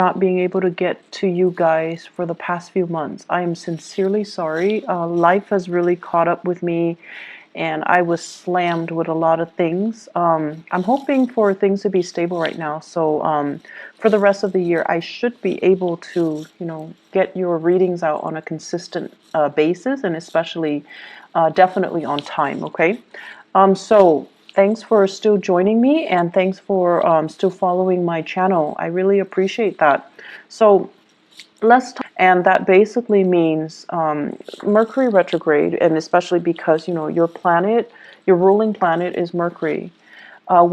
not being able to get to you guys for the past few months. I am sincerely sorry. Life has really caught up with me, and I was slammed with a lot of things. I'm hoping for things to be stable right now. So for the rest of the year, I should be able to, get your readings out on a consistent basis, and especially definitely on time. Okay. So thanks for still joining me, and thanks for still following my channel. I really appreciate that. So let's talk, and that basically means Mercury retrograde, and especially because your planet, your ruling planet is Mercury.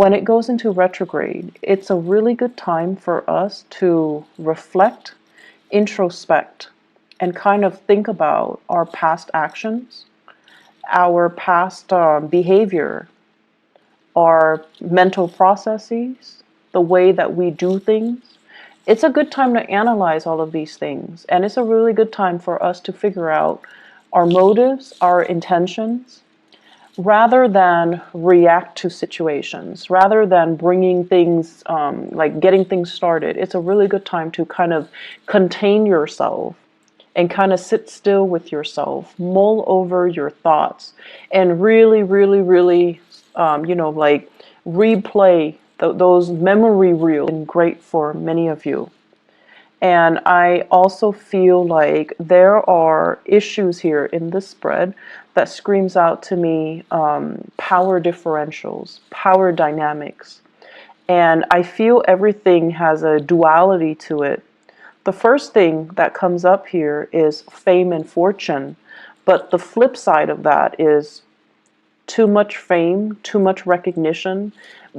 When it goes into retrograde, it's a really good time for us to reflect, introspect, and kind of think about our past actions, our past behavior, our mental processes, the way that we do things. It's a good time to analyze all of these things, and it's a really good time for us to figure out our motives, our intentions, rather than react to situations, rather than bringing things, like getting things started. It's a really good time to kind of contain yourself and kind of sit still with yourself, mull over your thoughts, and really, really, really, like replay those memory reels. And great for many of you. And I also feel like there are issues here in this spread that screams out to me power differentials, power dynamics. And I feel everything has a duality to it. The first thing that comes up here is fame and fortune. But the flip side of that is too much fame, too much recognition,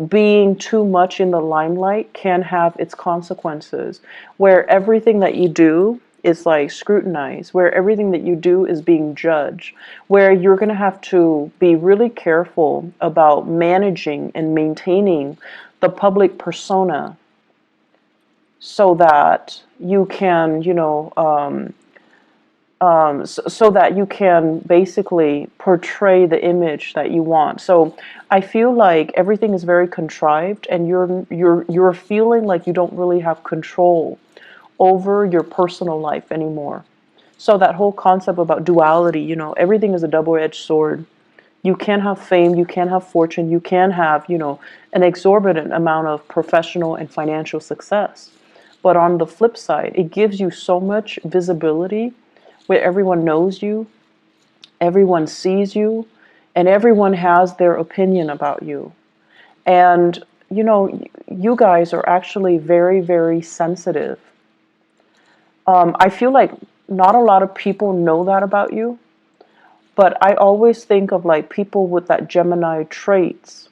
being too much in the limelight can have its consequences, where everything that you do is like scrutinized, where everything that you do is being judged, where you're going to have to be really careful about managing and maintaining the public persona so that you can, so that you can basically portray the image that you want. So I feel like everything is very contrived, and you're feeling like you don't really have control over your personal life anymore. So that whole concept about duality, everything is a double-edged sword. You can have fame, you can have fortune, you can have, an exorbitant amount of professional and financial success. But on the flip side, it gives you so much visibility where everyone knows you, everyone sees you, and everyone has their opinion about you. And, you guys are actually very, very sensitive. I feel like not a lot of people know that about you, but I always think of like people with that Gemini traits.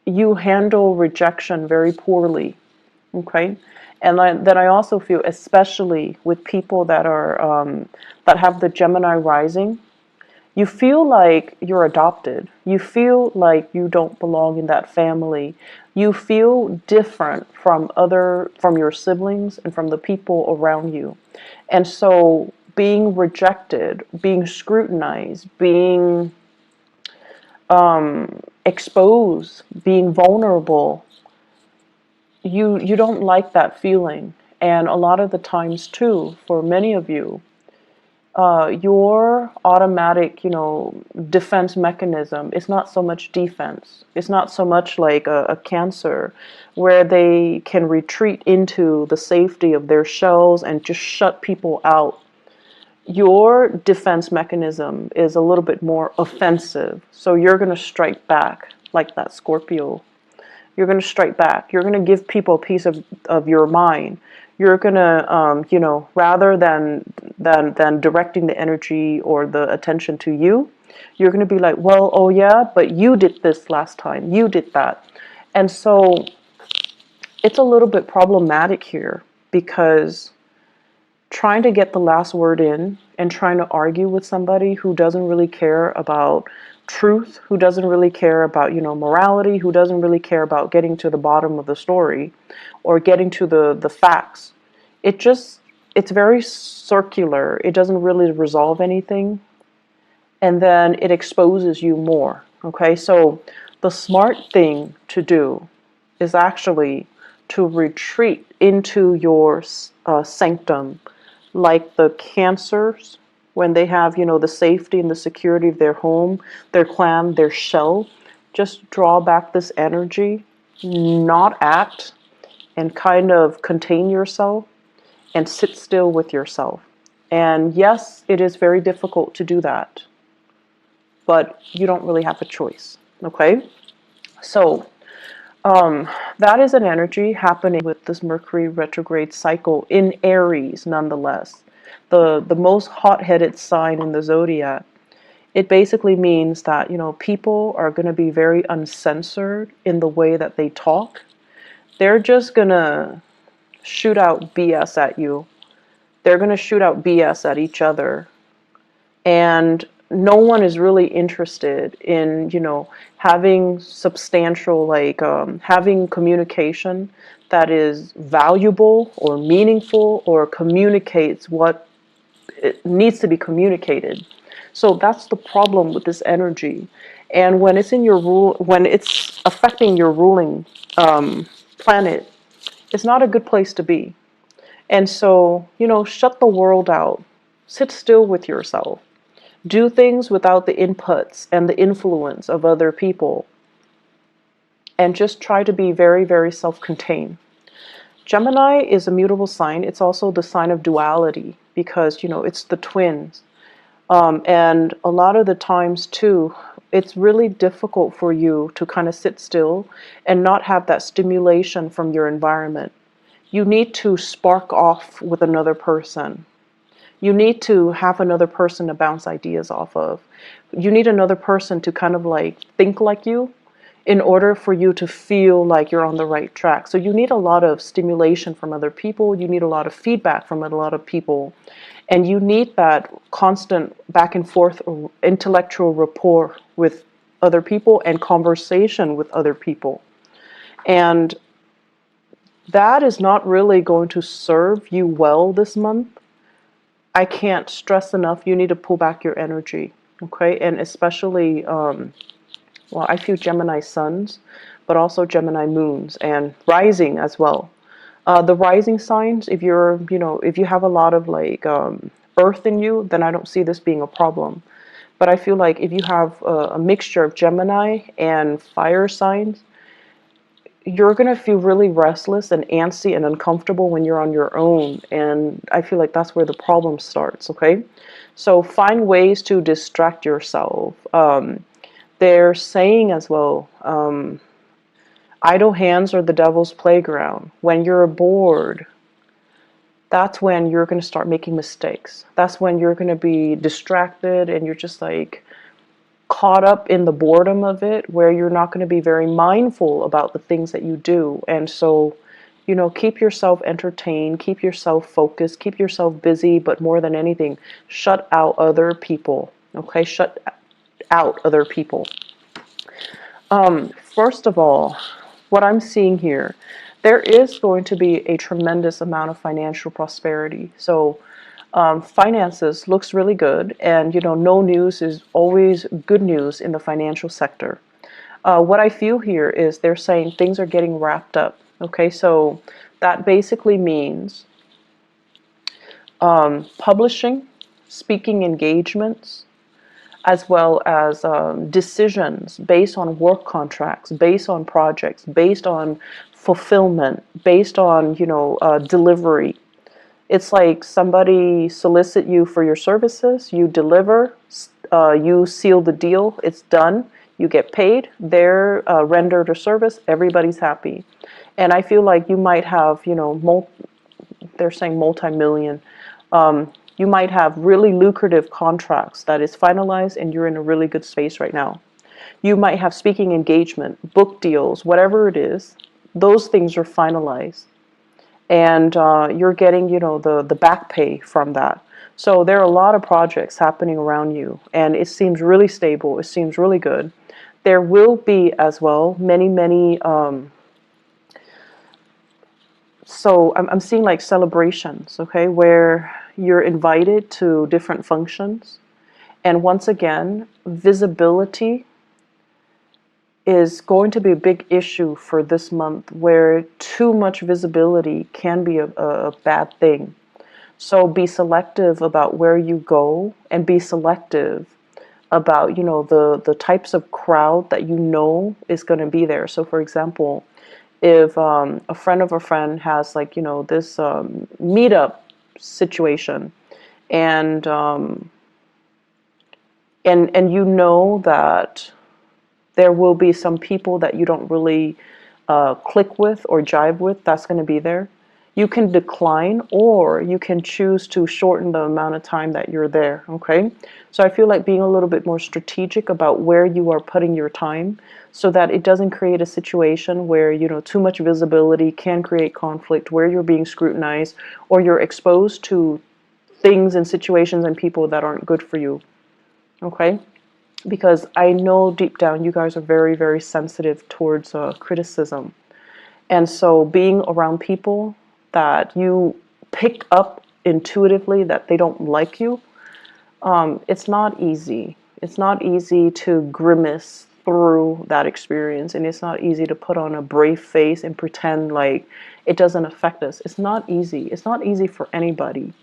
You handle rejection very poorly, okay? And then I also feel, especially with people that are that have the Gemini rising, you feel like you're adopted. You feel like you don't belong in that family. You feel different from your siblings and from the people around you. And so being rejected, being scrutinized, being exposed, being vulnerable, you don't like that feeling. And a lot of the times too, for many of you, your automatic, defense mechanism is not so much defense. It's not so much like a Cancer, where they can retreat into the safety of their shells and just shut people out. Your defense mechanism is a little bit more offensive. So you're going to strike back like that Scorpio. You're going to strike back. You're going to give people a piece of your mind. You're going to, rather than directing the energy or the attention to you, you're going to be like, well, oh yeah, but you did this last time. You did that. And so it's a little bit problematic here, because trying to get the last word in and trying to argue with somebody who doesn't really care about truth, who doesn't really care about, morality, who doesn't really care about getting to the bottom of the story or getting to the facts. It's very circular. It doesn't really resolve anything. And then it exposes you more. Okay, so the smart thing to do is actually to retreat into your sanctum, like the Cancers, when they have, the safety and the security of their home, their clan, their shell. Just draw back this energy, not act, and kind of contain yourself and sit still with yourself. And yes, it is very difficult to do that, but you don't really have a choice. Okay? So, that is an energy happening with this Mercury retrograde cycle in Aries, nonetheless. The most hot-headed sign in the zodiac. It basically means that, people are going to be very uncensored in the way that they talk. They're just going to shoot out BS at you. They're going to shoot out BS at each other. And no one is really interested in, having substantial, having communication that is valuable or meaningful or communicates what it needs to be communicated. So that's the problem with this energy. And when it's in when it's affecting your ruling planet, it's not a good place to be. And so, shut the world out. Sit still with yourself. Do things without the inputs and the influence of other people. And just try to be very, very self-contained. Gemini is a mutable sign. It's also the sign of duality because, it's the twins. And a lot of the times, too, it's really difficult for you to kind of sit still and not have that stimulation from your environment. You need to spark off with another person. You need to have another person to bounce ideas off of. You need another person to kind of think like you in order for you to feel like you're on the right track. So you need a lot of stimulation from other people. You need a lot of feedback from a lot of people. And you need that constant back and forth intellectual rapport with other people and conversation with other people. And that is not really going to serve you well this month. I can't stress enough, you need to pull back your energy, okay? And especially, I feel Gemini suns, but also Gemini moons and rising as well. The rising signs, if you have a lot of earth in you, then I don't see this being a problem. But I feel like if you have a mixture of Gemini and fire signs, you're going to feel really restless and antsy and uncomfortable when you're on your own. And I feel like that's where the problem starts, okay? So find ways to distract yourself. They're saying as well, idle hands are the devil's playground. When you're bored, that's when you're going to start making mistakes. That's when you're going to be distracted and you're just caught up in the boredom of it, where you're not going to be very mindful about the things that you do. And so, keep yourself entertained, keep yourself focused, keep yourself busy, but more than anything, shut out other people, okay? Shut out other people. First of all, what I'm seeing here, there is going to be a tremendous amount of financial prosperity. So finances looks really good, and no news is always good news in the financial sector. What I feel here is they're saying things are getting wrapped up. Okay, so that basically means publishing, speaking engagements, as well as decisions based on work contracts, based on projects, based on fulfillment, based on delivery. It's like somebody solicit you for your services, you deliver, you seal the deal, it's done, you get paid, they're rendered a service, everybody's happy. And I feel like you might have, they're saying multi-million, you might have really lucrative contracts that is finalized and you're in a really good space right now. You might have speaking engagement, book deals, whatever it is, those things are finalized. And you're getting, the back pay from that. So there are a lot of projects happening around you, and it seems really stable. It seems really good. There will be as well many. So I'm seeing celebrations, okay, where you're invited to different functions, and once again, visibility is going to be a big issue for this month, where too much visibility can be a bad thing. So be selective about where you go, and be selective about, the types of crowd that is going to be there. So for example, if a friend of a friend has, like, this meetup situation, and and that there will be some people that you don't really click with or jive with, that's going to be there. You can decline, or you can choose to shorten the amount of time that you're there, okay? So I feel like being a little bit more strategic about where you are putting your time, so that it doesn't create a situation where, too much visibility can create conflict, where you're being scrutinized, or you're exposed to things and situations and people that aren't good for you, okay? Because I know deep down you guys are very, very sensitive towards criticism. And so being around people that you pick up intuitively that they don't like you, it's not easy. It's not easy to grimace through that experience, and it's not easy to put on a brave face and pretend like it doesn't affect us. It's not easy. It's not easy for anybody.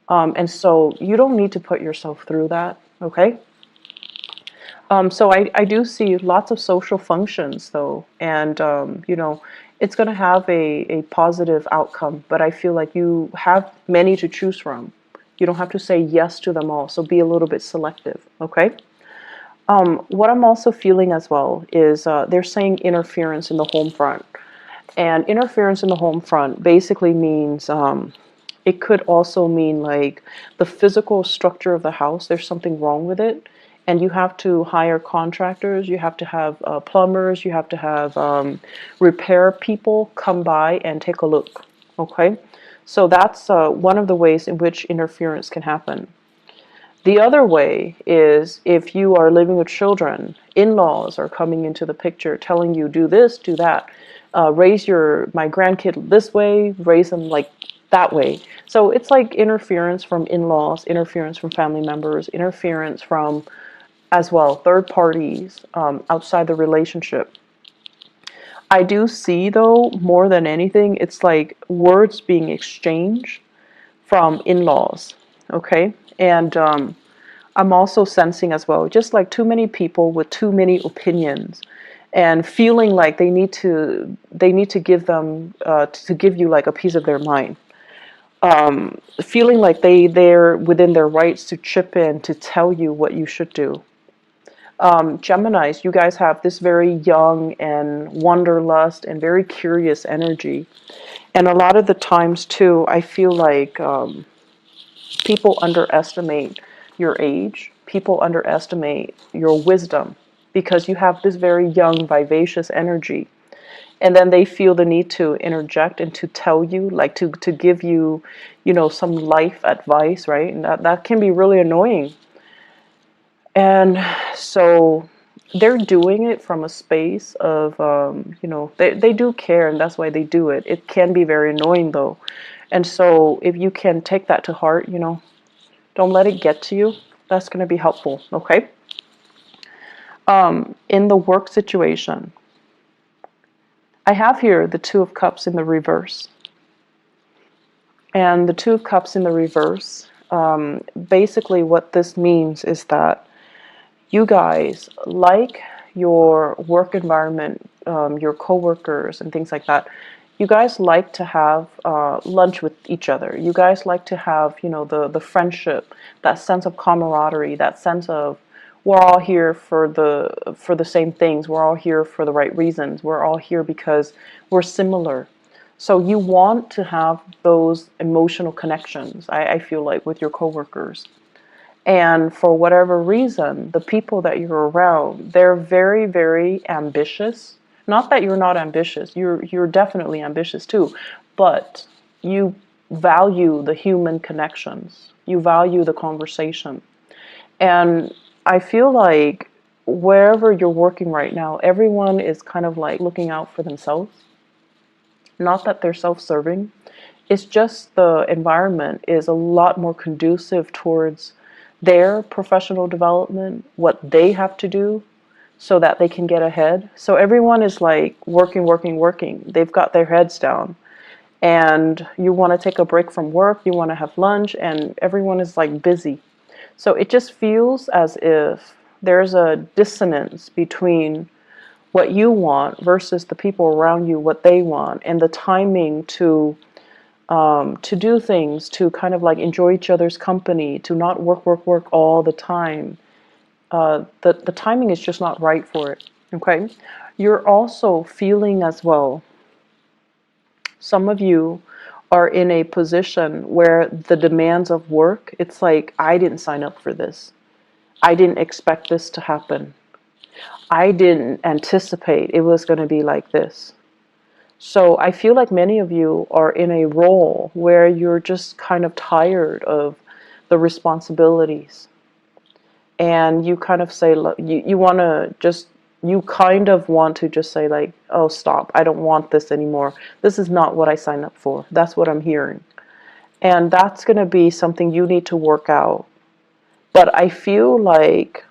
And so you don't need to put yourself through that, okay? So I do see lots of social functions, though, and it's going to have a positive outcome, but I feel like you have many to choose from. You don't have to say yes to them all, so be a little bit selective, okay? What I'm also feeling as well is they're saying interference in the home front. And interference in the home front basically means it could also mean like the physical structure of the house, there's something wrong with it. And you have to hire contractors, you have to have plumbers, you have to have repair people come by and take a look. Okay? So that's one of the ways in which interference can happen. The other way is if you are living with children, in-laws are coming into the picture telling you, do this, do that, raise my grandkid this way, raise them like that way. So it's like interference from in-laws, interference from family members, interference from, as well, third parties outside the relationship. I do see, though, more than anything, it's like words being exchanged from in-laws, okay? And I'm also sensing as well, just like too many people with too many opinions, and feeling like they need to give you like a piece of their mind. Feeling like they're within their rights to chip in to tell you what you should do. Geminis, you guys have this very young and wanderlust and very curious energy. And a lot of the times, too, I feel like people underestimate your age, people underestimate your wisdom, because you have this very young, vivacious energy. And then they feel the need to interject and to tell you, like to give you, some life advice, right? And that can be really annoying. And so they're doing it from a space of, they do care, and that's why they do it. It can be very annoying, though. And so if you can take that to heart, don't let it get to you. That's going to be helpful, okay? In the work situation, I have here the Two of Cups in the reverse. And the Two of Cups in the reverse, basically what this means is that you guys like your work environment, your coworkers and things like that. You guys like to have lunch with each other. You guys like to have, the friendship, that sense of camaraderie, that sense of we're all here for the same things. We're all here for the right reasons. We're all here because we're similar. So you want to have those emotional connections, I feel like, with your coworkers. And for whatever reason, the people that you're around, they're very, very ambitious. Not that you're not ambitious. You're definitely ambitious too. But you value the human connections. You value the conversation. And I feel like wherever you're working right now, everyone is kind of like looking out for themselves. Not that they're self-serving. It's just the environment is a lot more conducive towards their professional development, what they have to do so that they can get ahead. So everyone is like working, working, working. They've got their heads down. And you want to take a break from work, you want to have lunch, and everyone is like busy. So it just feels as if there's a dissonance between what you want versus the people around you, what they want, and the timing to do things, to kind of like enjoy each other's company, to not work, work, work all the time. The timing is just not right for it. Okay, you're also feeling as well. Some of you are in a position where the demands of work, it's like, I didn't sign up for this. I didn't expect this to happen. I didn't anticipate it was going to be like this. So I feel like many of you are in a role where you're just kind of tired of the responsibilities. And you kind of say, you want to just, you kind of want to just say like, oh, stop. I don't want this anymore. This is not what I signed up for. That's what I'm hearing. And that's going to be something you need to work out. But I feel like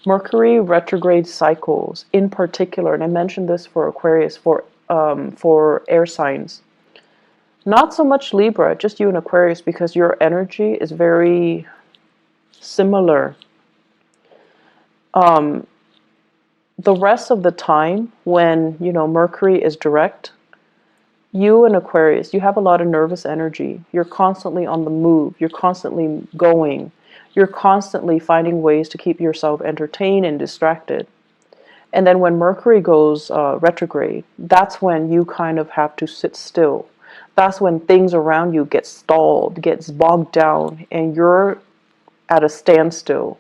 Mercury retrograde cycles in particular, and I mentioned this for Aquarius, for air signs. Not so much Libra, just you and Aquarius, because your energy is very similar. The rest of the time, when Mercury is direct, you and Aquarius, you have a lot of nervous energy. You're constantly on the move. You're constantly going. You're constantly finding ways to keep yourself entertained and distracted. And then when Mercury goes retrograde, that's when you kind of have to sit still. That's when things around you get stalled, gets bogged down, and you're at a standstill,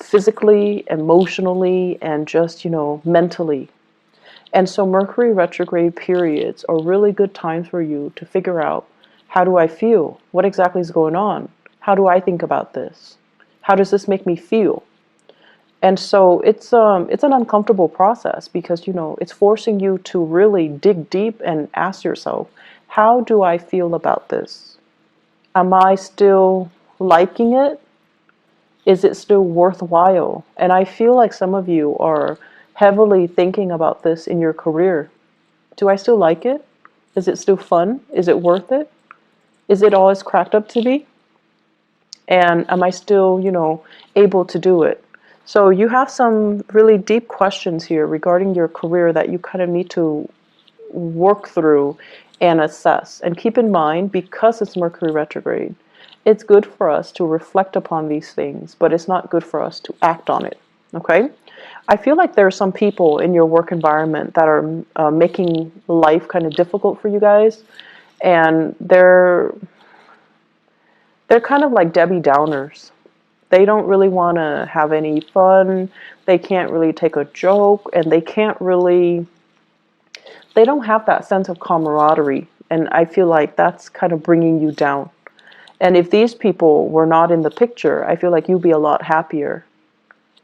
physically, emotionally, and just, mentally. And so Mercury retrograde periods are really good times for you to figure out, how do I feel? What exactly is going on? How do I think about this? How does this make me feel? And so it's an uncomfortable process because, it's forcing you to really dig deep and ask yourself, how do I feel about this? Am I still liking it? Is it still worthwhile? And I feel like some of you are heavily thinking about this in your career. Do I still like it? Is it still fun? Is it worth it? Is it all it's cracked up to be? And am I still, able to do it? So you have some really deep questions here regarding your career that you kind of need to work through and assess. And keep in mind, because it's Mercury retrograde, it's good for us to reflect upon these things, but it's not good for us to act on it. Okay? I feel like there are some people in your work environment that are making life kind of difficult for you guys, and they're kind of like Debbie Downers. They don't really want to have any fun. They can't really take a joke, and they don't have that sense of camaraderie. And I feel like that's kind of bringing you down. And if these people were not in the picture, I feel like you'd be a lot happier.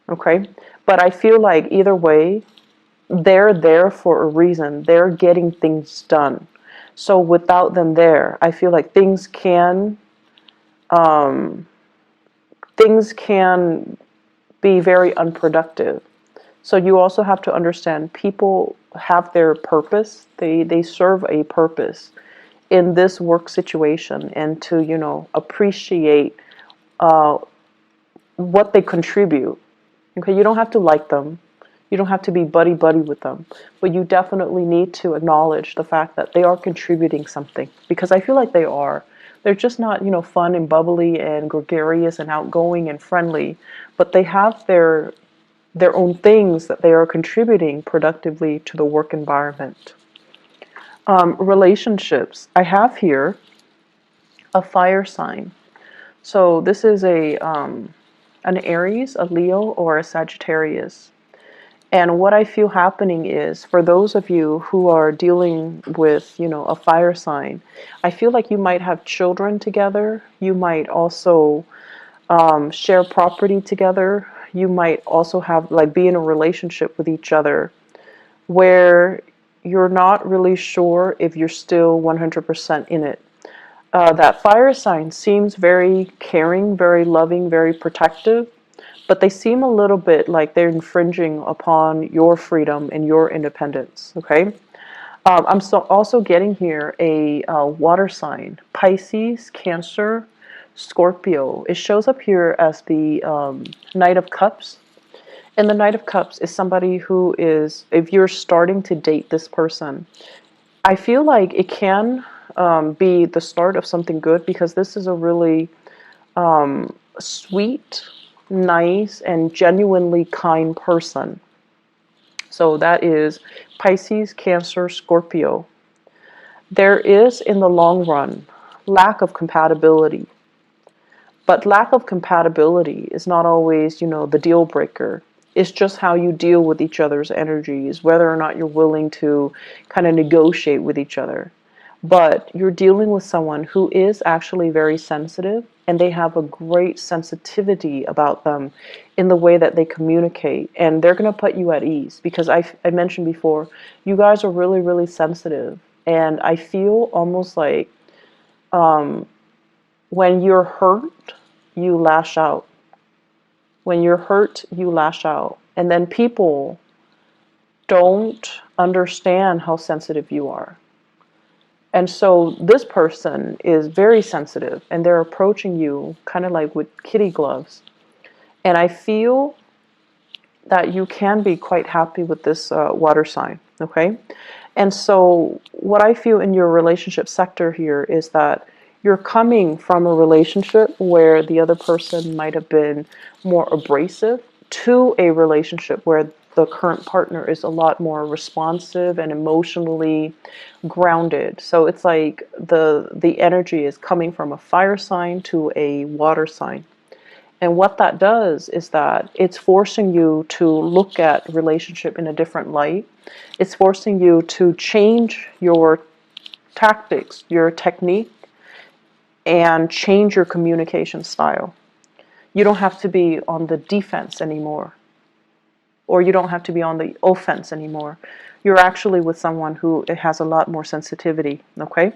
Okay? But I feel like either way, they're there for a reason. They're getting things done. So without them there, I feel like things can be very unproductive. So you also have to understand people have their purpose. They serve a purpose in this work situation, and to, appreciate what they contribute. Okay, you don't have to like them. You don't have to be buddy-buddy with them. But you definitely need to acknowledge the fact that they are contributing something. Because I feel like they are. They're just not, fun and bubbly and gregarious and outgoing and friendly. But they have their own things that they are contributing productively to the work environment. Relationships. I have here a fire sign. So this is an Aries, a Leo, or a Sagittarius. And what I feel happening is, for those of you who are dealing with, a fire sign, I feel like you might have children together. You might also share property together. You might also have, be in a relationship with each other where you're not really sure if you're still 100% in it. That fire sign seems very caring, very loving, very protective, but they seem a little bit like they're infringing upon your freedom and your independence, okay? I'm also getting here a water sign, Pisces, Cancer, Scorpio. It shows up here as the Knight of Cups. And the Knight of Cups is somebody who is, if you're starting to date this person, I feel like it can be the start of something good, because this is a really sweet, nice, and genuinely kind person. So that is Pisces, Cancer, Scorpio. There is, in the long run, lack of compatibility. But lack of compatibility is not always, the deal breaker. It's just how you deal with each other's energies, whether or not you're willing to kind of negotiate with each other. But you're dealing with someone who is actually very sensitive, and they have a great sensitivity about them in the way that they communicate. And they're going to put you at ease, because I mentioned before, you guys are really, really sensitive. And I feel almost like when you're hurt, you lash out. When you're hurt, you lash out. And then people don't understand how sensitive you are. And so this person is very sensitive, and they're approaching you kind of like with kitty gloves. And I feel that you can be quite happy with this water sign, okay? And so what I feel in your relationship sector here is that you're coming from a relationship where the other person might have been more abrasive, to a relationship where the current partner is a lot more responsive and emotionally grounded. So it's like the energy is coming from a fire sign to a water sign. And what that does is that it's forcing you to look at relationship in a different light. It's forcing you to change your tactics, your technique, and change your communication style. You don't have to be on the defense anymore, or you don't have to be on the offense anymore. You're actually with someone who has a lot more sensitivity, okay?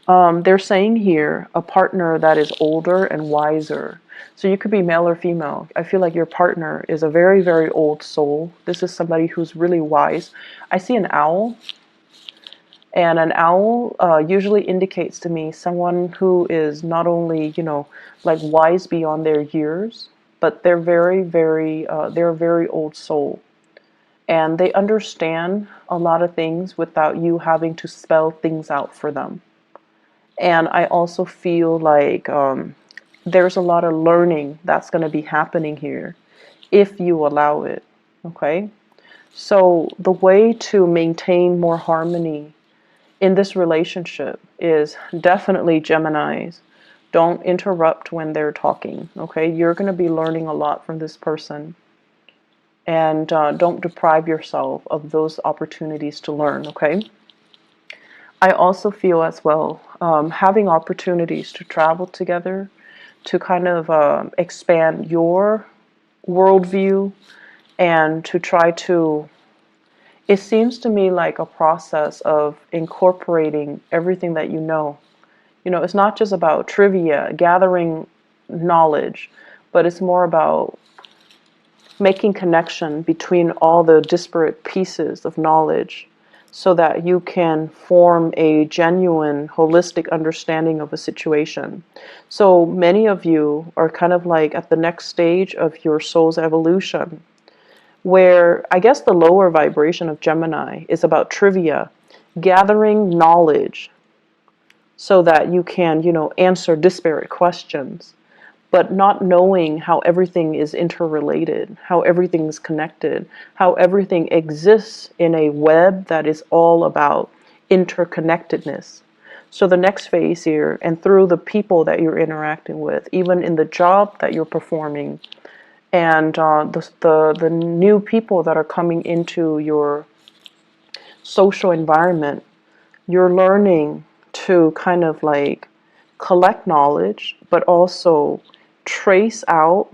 They're saying here a partner that is older and wiser. So you could be male or female. I feel like your partner is a very, very old soul. This is somebody who's really wise. I see an owl. And an owl usually indicates to me someone who is not only, like wise beyond their years, but they're they're a very old soul. And they understand a lot of things without you having to spell things out for them. And I also feel like there's a lot of learning that's going to be happening here if you allow it, okay? So the way to maintain more harmony in this relationship is definitely, Geminis, don't interrupt when they're talking, okay? You're going to be learning a lot from this person. And don't deprive yourself of those opportunities to learn, okay? I also feel as well, having opportunities to travel together, to kind of expand your worldview, and to try to, it seems to me like a process of incorporating everything that you know. It's not just about trivia, gathering knowledge, but it's more about making connection between all the disparate pieces of knowledge, so that you can form a genuine, holistic understanding of a situation. So many of you are kind of like at the next stage of your soul's evolution, where I guess the lower vibration of Gemini is about trivia, gathering knowledge, so that you can, answer disparate questions, but not knowing how everything is interrelated, how everything is connected, how everything exists in a web that is all about interconnectedness. So the next phase here, and through the people that you're interacting with, even in the job that you're performing, and the new people that are coming into your social environment, you're learning to kind of like collect knowledge, but also trace out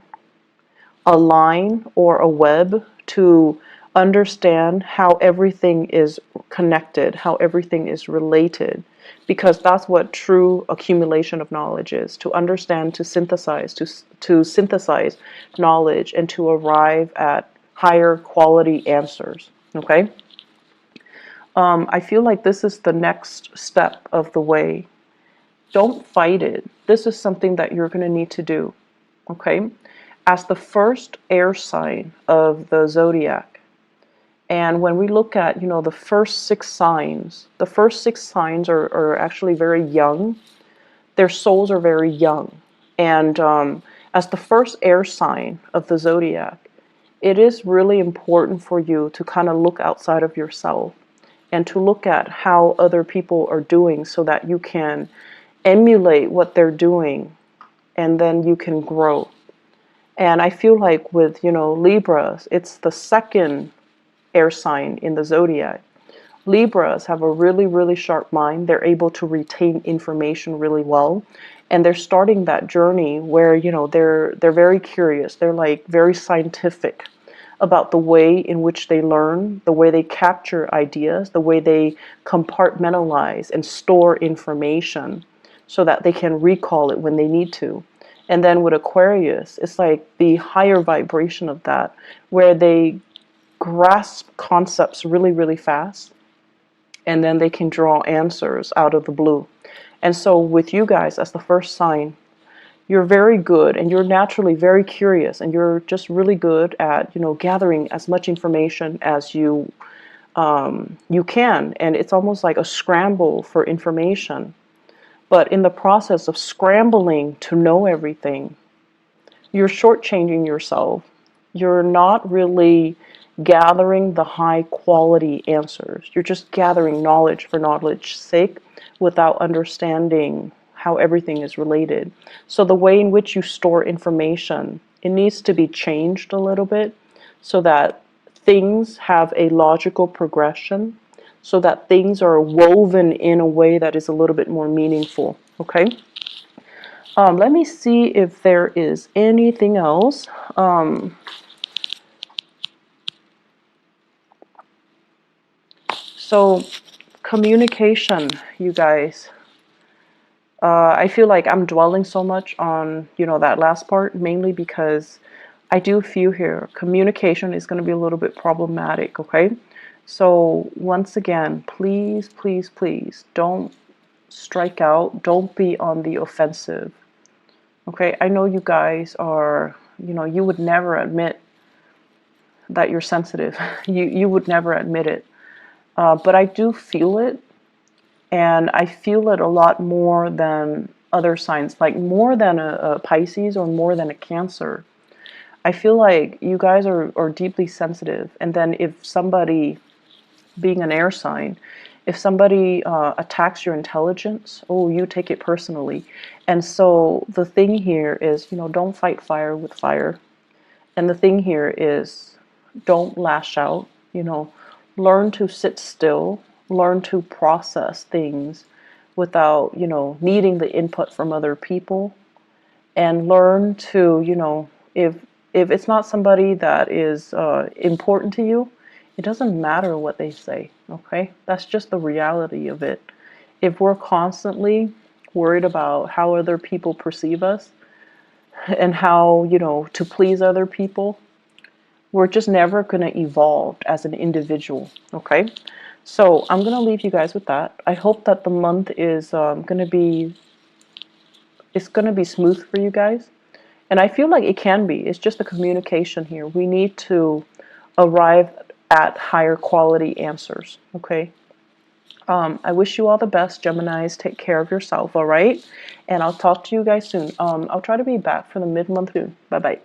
a line or a web to understand how everything is connected, how everything is related. because that's what true accumulation of knowledge is: to understand, to synthesize, to synthesize knowledge, and to arrive at higher quality answers. Okay. I feel like this is the next step of the way. Don't fight it. This is something that you're going to need to do. Okay. As the first air sign of the zodiac, and when we look at, the first six signs are actually very young. Their souls are very young. And as the first air sign of the zodiac, it is really important for you to kind of look outside of yourself and to look at how other people are doing so that you can emulate what they're doing, and then you can grow. And I feel like with, Libras, it's the second air sign in the zodiac. Libras have a really, really sharp mind. They're able to retain information really well. And they're starting that journey where, they're very curious. They're like very scientific about the way in which they learn, the way they capture ideas, the way they compartmentalize and store information so that they can recall it when they need to. And then with Aquarius, it's like the higher vibration of that, where they grasp concepts really, really fast, and then they can draw answers out of the blue. And so with you guys, as the first sign, you're very good, and you're naturally very curious, and you're just really good at, gathering as much information as you can. And it's almost like a scramble for information. But in the process of scrambling to know everything, you're shortchanging yourself. You're not really gathering the high quality answers. You're just gathering knowledge for knowledge's sake without understanding how everything is related. So the way in which you store information, it needs to be changed a little bit so that things have a logical progression, so that things are woven in a way that is a little bit more meaningful. Okay? Let me see if there is anything else. So communication, you guys. I feel like I'm dwelling so much on, that last part, mainly because I do feel here communication is going to be a little bit problematic, okay? So once again, please, please, please don't strike out. Don't be on the offensive, okay? I know you guys are, you would never admit that you're sensitive. You would never admit it. But I do feel it. And I feel it a lot more than other signs, like more than a Pisces or more than a Cancer. I feel like you guys are deeply sensitive. And then if somebody, being an air sign, if somebody attacks your intelligence, oh, you take it personally. And so the thing here is, don't fight fire with fire. And the thing here is, don't lash out, learn to sit still, learn to process things without, needing the input from other people, and learn to, if it's not somebody that is important to you, it doesn't matter what they say, okay? That's just the reality of it. If we're constantly worried about how other people perceive us and how, to please other people, we're just never going to evolve as an individual, okay? So I'm going to leave you guys with that. I hope that the month is going to be, it's going to be smooth for you guys. And I feel like it can be. It's just the communication here. We need to arrive at higher quality answers, okay? I wish you all the best, Geminis. Take care of yourself, all right? And I'll talk to you guys soon. I'll try to be back for the mid-month soon. Bye-bye.